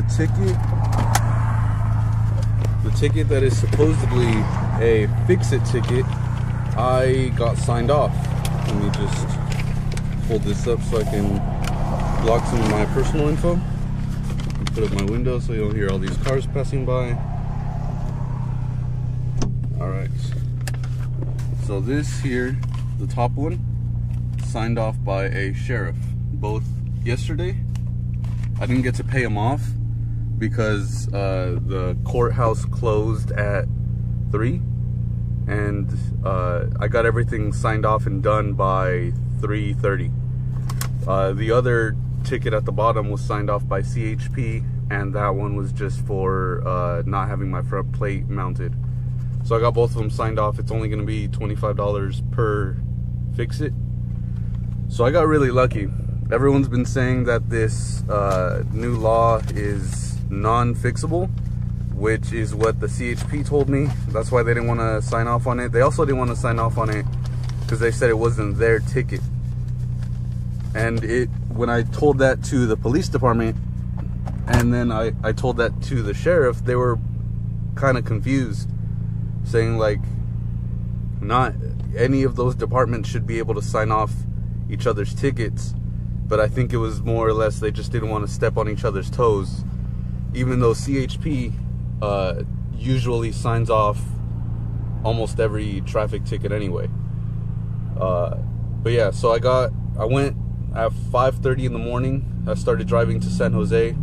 ticket that is supposedly a fix-it ticket, I got signed off. Let me just fold this up so I can block some of my personal info. Put up my window so you'll hear all these cars passing by. Alright, so this here, the top one, signed off by a sheriff, both yesterday. I didn't get to pay him off because the courthouse closed at 3, and I got everything signed off and done by 3:30. The other ticket at the bottom was signed off by CHP, and that one was just for not having my front plate mounted. So I got both of them signed off. It's only going to be $25 per fix-it. So I got really lucky. Everyone's been saying that this new law is non-fixable, which is what the CHP told me. That's why they didn't want to sign off on it. They also didn't want to sign off on it because they said it wasn't their ticket. And when I told that to the police department, and then I told that to the sheriff, they were kind of confused, saying like not any of those departments should be able to sign off each other's tickets. But I think it was more or less they just didn't want to step on each other's toes, even though CHP usually signs off almost every traffic ticket anyway. But yeah, so I went at 5:30 in the morning. I started driving to San Jose.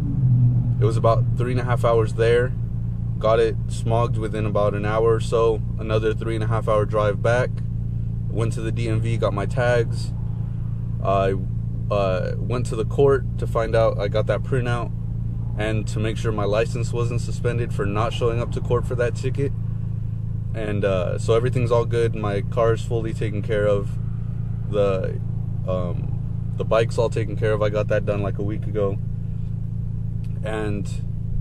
It was about 3.5 hours there. Got it smogged within about an hour or so. Another 3.5 hour drive back. Went to the DMV, got my tags. I went to the court to find out I got that printout, and to make sure my license wasn't suspended for not showing up to court for that ticket. And so everything's all good. My car is fully taken care of. The bike's all taken care of. I got that done like a week ago. And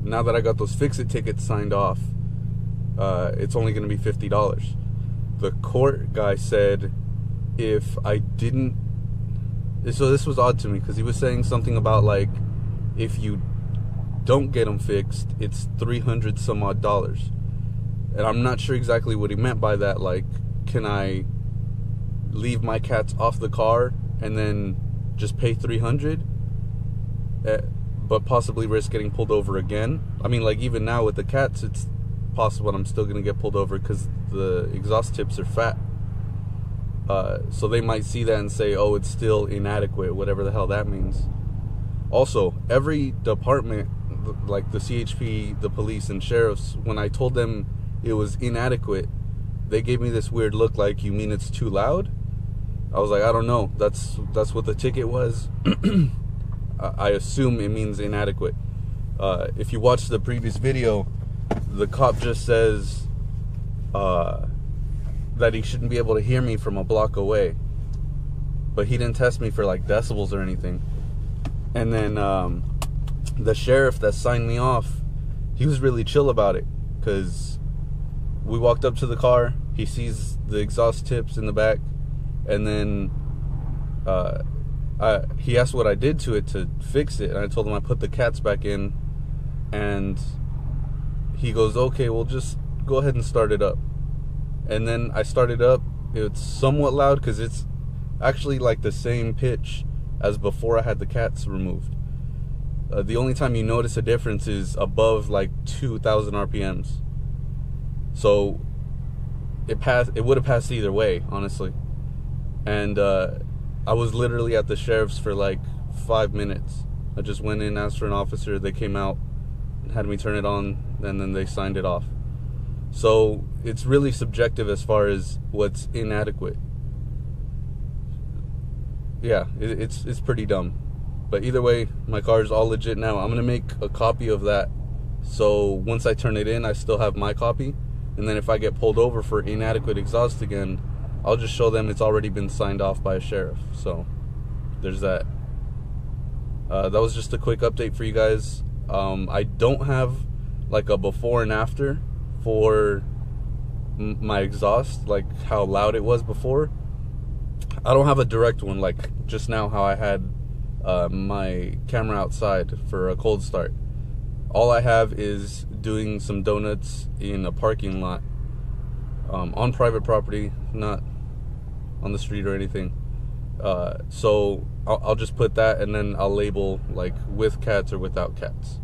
now that I got those fix-it tickets signed off, it's only going to be $50. The court guy said if I didn't... So this was odd to me because he was saying something about like if you don't get them fixed, it's $300 some odd. And I'm not sure exactly what he meant by that. Like, can I leave my cats off the car and then just pay $300, but possibly risk getting pulled over again? I mean, like even now with the cats, it's possible I'm still gonna get pulled over because the exhaust tips are fat. So they might see that and say, oh, it's still inadequate, whatever the hell that means. Also, every department, like the CHP, the police, and sheriffs, when I told them it was inadequate, they gave me this weird look like, you mean it's too loud? I was like, I don't know. That's what the ticket was. I assume it means inadequate. If you watch the previous video, the cop just says that he shouldn't be able to hear me from a block away, but he didn't test me for like decibels or anything. And then the sheriff that signed me off, he was really chill about it, because we walked up to the car, he sees the exhaust tips in the back, and then he asked what I did to it to fix it, and I told him I put the cats back in, and he goes, okay, well just go ahead and start it up. And then I started up. It's somewhat loud because it's actually like the same pitch as before I had the cats removed. The only time you notice a difference is above like 2,000 RPMs. So it would have passed either way, honestly. And I was literally at the sheriff's for like 5 minutes. I just went in, asked for an officer, they came out, had me turn it on, and then they signed it off. So it's really subjective as far as what's inadequate. Yeah, it's pretty dumb. But either way, my car is all legit now. I'm gonna make a copy of that, so once I turn it in, I still have my copy. And then if I get pulled over for inadequate exhaust again, I'll just show them it's already been signed off by a sheriff. So there's that. That was just a quick update for you guys. I don't have like a before and after for my exhaust, like how loud it was before. I don't have a direct one like just now how I had my camera outside for a cold start. All I have is doing some donuts in a parking lot, on private property, not on the street or anything. So I'll just put that, and then I'll label like with cats or without cats.